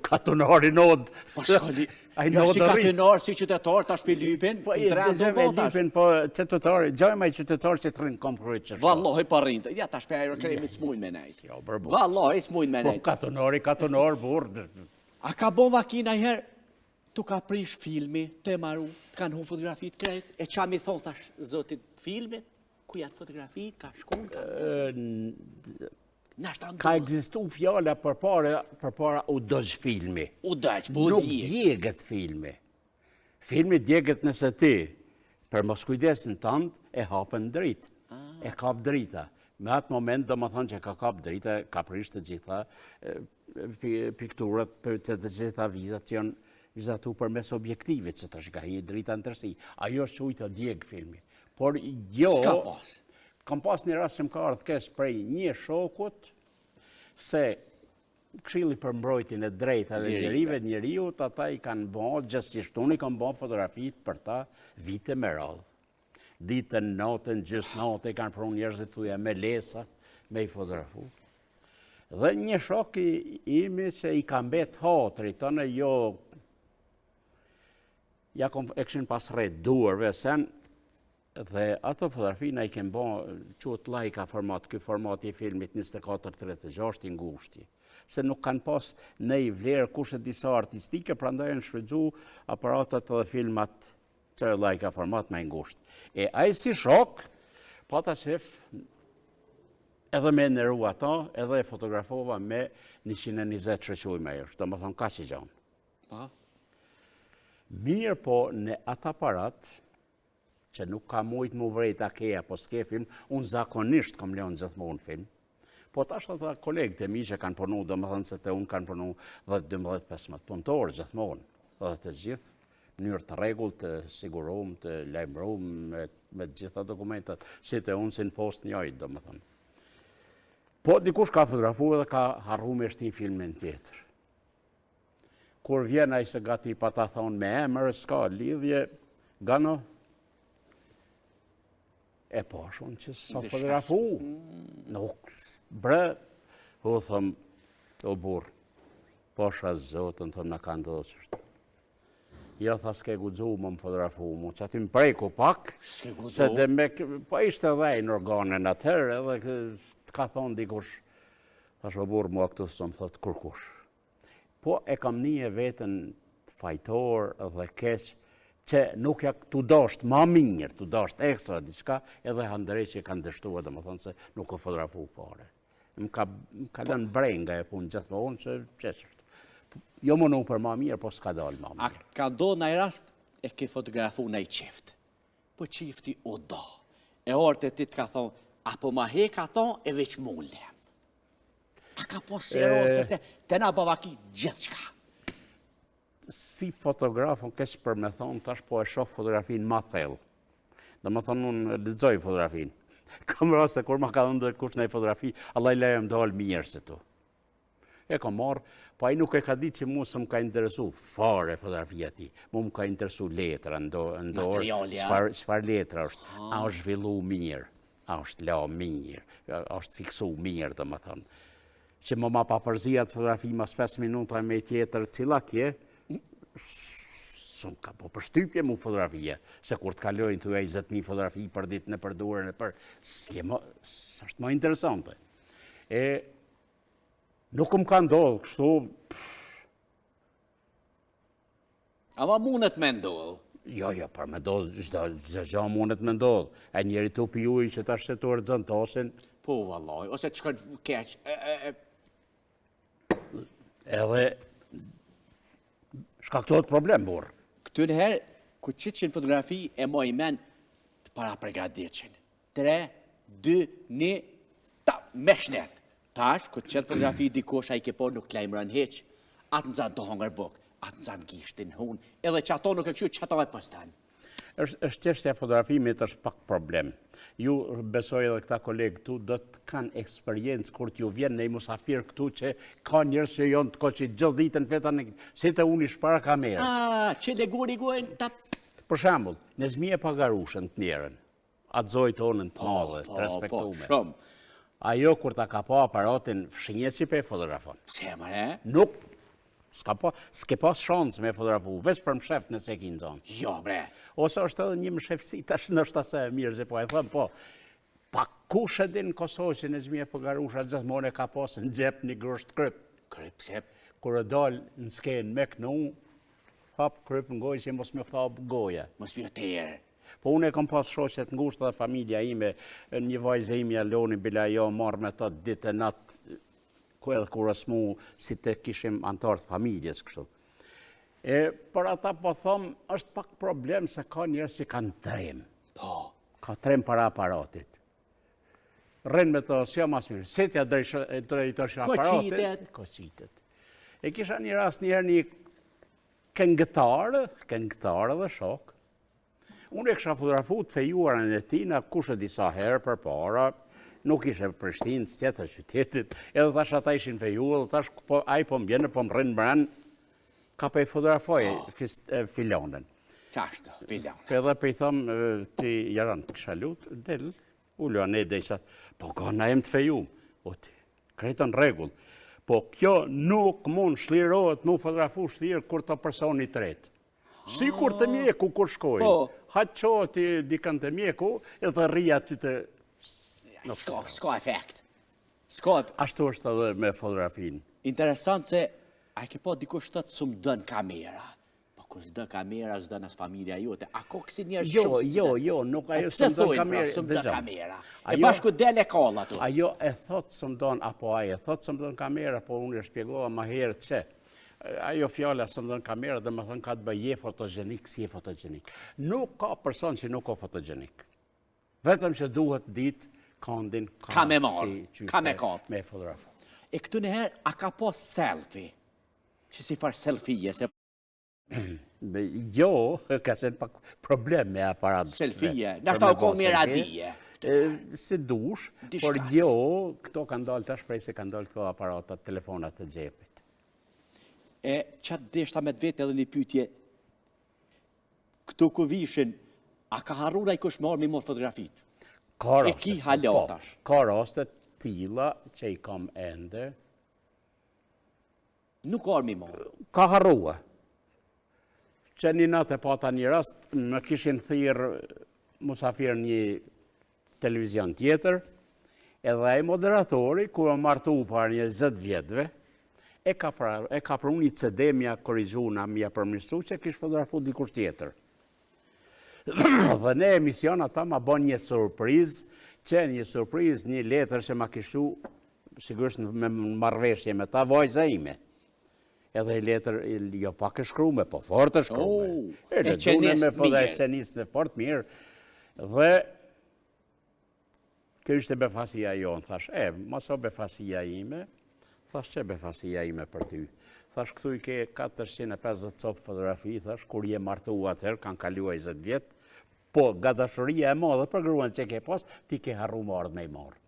katonari nod. Po shkoli, jo si katonar, si qytetar, tash për lypin, lypin, po qytetar, gjajma i qytetar që të rinë kom kërët që. Vallahi pa rinë, ja tash për aerokremit s'mujnë me nejtë. Vallahi s'mujnë me nejtë. Po katonar, burë. A ka bon vakina herë, tu ka prish filmi, të maru, të kanë hu fotografit krejt, e qa mi thonë tash zotit filmi, ku janë fotografi, ka shkon, ka egzistu fjalla për para u dëgj filmi. U dëgj, po nuk djeget filmi. Filmi djeget nëse ti, për mos kujdesin tënd, e hapën dritë, e kap drita. Me atë moment, do më thonë që ka kap drita, ka prish të gjitha pikturët, për të gjitha vizat që janë vizatu për mes objektivit, që të shka hi drita në tërsi. Ajo është që ujtë të djegë filmi. Por jo, kam pas një rast që më ka ardhë kesh prej një shokut, se Këshilli për mbrojtjen e drejtave të njeriut, ata i kanë bërë, gjithsesi unë i kanë bërë fotografit për ta vite me radhë. Ditën, natën, gjysmë natë, i kanë pru njerëzit tuja me lesa, me i fotografu. Dhe një shok imi që i ka mbet hatri, tënë jo, ja e këshin pas rejt duarve sen, dhe ato fotografina i kemë bërë quët lajka format, këj format i filmit 24-36 i ngushti. Se nuk kanë pas ne i vlerë kushe disa artistike, pra ndaj në shfridzu aparatat dhe filmat të lajka format me ngusht. E aj si shok, pata qef edhe me nëru ata, edhe e fotografova me 120 shëquj me është, do më thonë ka që gjanë. Mirë po në atë aparat, që nuk ka mujtë mu vrejt a keja, po s'ke film, unë zakonisht kom leon gjithmonë film. Po tash ata kolegët e mi që kanë punu, do më thënë se të unë kanë punu 10-12-15 punëtorë gjithmonë, dhe të gjithë, njërë të regull, të sigurum, të lajmërum, me gjitha dokumentat, që të unë si në post njojtë, do më thënë. Po dikush ka fotografu dhe ka harru me shti filmin tjetër. Kur vjen a i se gati pa ta thonë me emër, s'ka lidhje, gano, e po shumë që s'o fotografu. Nuk, bre, u thëmë, o burë, po shas zotën, thëmë në kanë do qështë. Jo, tha s'ke gudzu më fotografu mu, që ati më prejku pak, se dhe me, po ishte dhejnë organen atërë, edhe të ka thonë dikush, thash o burë mua këtu së më thotë kërkush. Po e kam një vetën fajtor dhe keq, që nuk ja të dasht ma mirë, të dasht ekstra diçka, edhe handërej që kanë dështua dhe më thonë se nuk o fotografu fare. Më ka dënë brenga e punë gjithmonë që qeshërtë. Jo më nuk për ma mirë, po s'ka dalë ma mirë. A ka do në i rast e ke fotografu në i qift, po qifti o do. E orët e ti të ka thonë, apo ma hek ato e veç mullem. A ka po serosë se të na bavaki gjithë shka. Si fotografon, kesh për me thonë, tash po e shoh fotografin ma thellë. Dhe me thonë, unë lexoj fotografin. Kam rase, kur ma ka dhënë kush në fotografi, Allah i lejo më dalë mirë se tu. E ka marë, po ai nuk e ka ditë që mu së më ka interesu fare fotografia ti. Mu më ka interesu letra, ndorë, çfarë letra është. A është zhvillu mirë, a është la mirë, a është fiksu mirë, dhe me thonë. Që më ma papërzia të fotografi mas 5 minuta me tjetër, cila kje, ka po përshtypje mu fotografia, se kur të kalojnë të 20.000 fotografi për ditë në përdurën e për, është më interesante. E nuk më ka ndodhë, kështu... Ama mundet me ndodhë? Jo, për me ndodhë, gjë mundet me ndodhë. E njeri të pijujnë që ta shtetuar zëntosin. Po, vallaj, ose të shkën keq. Edhe... shkaktohet problem, burë. Këtu nëherë, ku qitë fotografi e moj men të para përgatitjen. 3, 2, 1, ta, me shnet. Tash, ku qitë fotografi dikosh a i ke por nuk lajmëran heq, atë në zanë të hongër buk, atë në zanë gishtin hun, edhe që ato nuk e këshu, që ato e pëstan. është çështja e fotografimit është pak problem. Ju besoj edhe këta kolegë këtu do të kanë eksperiencë kur t'ju vjen në musafir këtu që ka njerëz që janë të koqit gjithë ditën fetan si të uni shpara kamerës. Që le guri guen tap. Për shembull, në zmie pagarushën të njerën, atë zoj tonën të madhe, të respektume. Shumë. Ajo kur ta ka pa aparatin fshinjet që pe fotografon. Pse më, Nuk, s'ke pas shansë me fotografu, veç për msheft nëse ki në zonë. Jo, bre. Ose është edhe një mshefësi, tash nështë se e mirë, që po e thëmë, po, pa kush e din në Kosovë që në Zmije Pogarusha gjithmonë e ka pasë në gjep një grusht kryp. Kryp, sep. Kur e dalë në skenë me kënu, hap kryp në gojë që mos me thap goja. Mos mjë të erë. Po unë e kom pas shoqet ngushtë dhe familja ime, një vajzë imi Aloni bila jo marrë me të ditë e natë, ku edhe kur asmu si të kishim antarë të familjes kështu. Për ata po thëmë, është pak problem se ka njerës që kanë trem. Po. Ka trem para aparatit. Rënë me të s'ja mas mirë, setja drejtësh aparatit. Koqitet. E kisha një rast njerë një këngëtarë dhe shok. Unë e kësha fotografu të fejuarën e tina kushe disa herë për para, nuk ishe Prishtinë, tjetër qytetit, edhe tash ata ishin fejuar, dhe tash a i po mbjenë, po më rënë mbranë, ka pe fotografoj filonën. Qashtë, filonën. Edhe pe i thëmë, ti jaran të kësha lutë, del, ullu anë e dhe po ka na em të fejum, o ti, kretën regull, po kjo nuk mund shlirohet mu fotografu shlirë kur të personi tretë. Si kur të mjeku kur shkojnë, haqë qohë ti dikën të mjeku, edhe rria ty të... Ska efekt. Ashtu është edhe me fotografinë. Interesant se, a ke po dikush të më dënë kamera. Po kur s'dë kamera, s'dë nësë familja jote. A ko kësi njerë shumë si dhe? Jo, nuk ajo së më dënë kamera. Së më dënë kamera. E bashku dele kalla tu. Ajo e thotë së më dënë, apo ajo e thotë së më dënë kamera, po unë e shpjegova ma herë që. Ajo fjalla së më dënë kamera dhe më thënë ka të bëj je fotogenik, si je fotogenik. Nuk ka person që nuk ka fotogenik. Vetëm që duhet ditë kandin ka me marë, ka me kapë. Me fotografu. E këtu nëherë, a ka po selfie? Që si farë selfie, se... Jo, ka qenë pak problem me aparatë. Selfie, nështë ta u kohë mira dije. Si dush, por jo, këto kanë dalë tash prej se kanë dalë këto aparatat, telefonat të gjepit. E qatë deshta me të vetë edhe një pytje, këtu ku vishin, a ka harrura i kush marë mi morë fotografitë? E ki halatash. Ka rastet tila që i kam ende. Nuk arë mi morë. Ka harrua. Që një natë e pata një rast, më kishin thirë musafir një televizion tjetër, edhe e moderatori, ku e martu par një 10 vjetëve, e ka për unë një CD mja korrizuna, mja përmirësu që kishë fotografu dikush tjetër. Dhe ne emision ata ma bon një surpriz, një letër që ma kishu, sigurisht me marrëveshje me ta vajza ime. Edhe i letër, jo pak e shkrume, po fort e shkrume. E qenis mirë. E qenis në fort mirë. Dhe, kjo ishte befasia jonë, thash, maso befasia ime, thash që befasia ime për ty. Thash, këtu i ke 450 copë fotografi, thash, kur je martu atëherë, kanë kaluaj 20 vjetë, po, ga dashuria e madhe për gruan që ke pas, ti ke harru marrë me i marrë.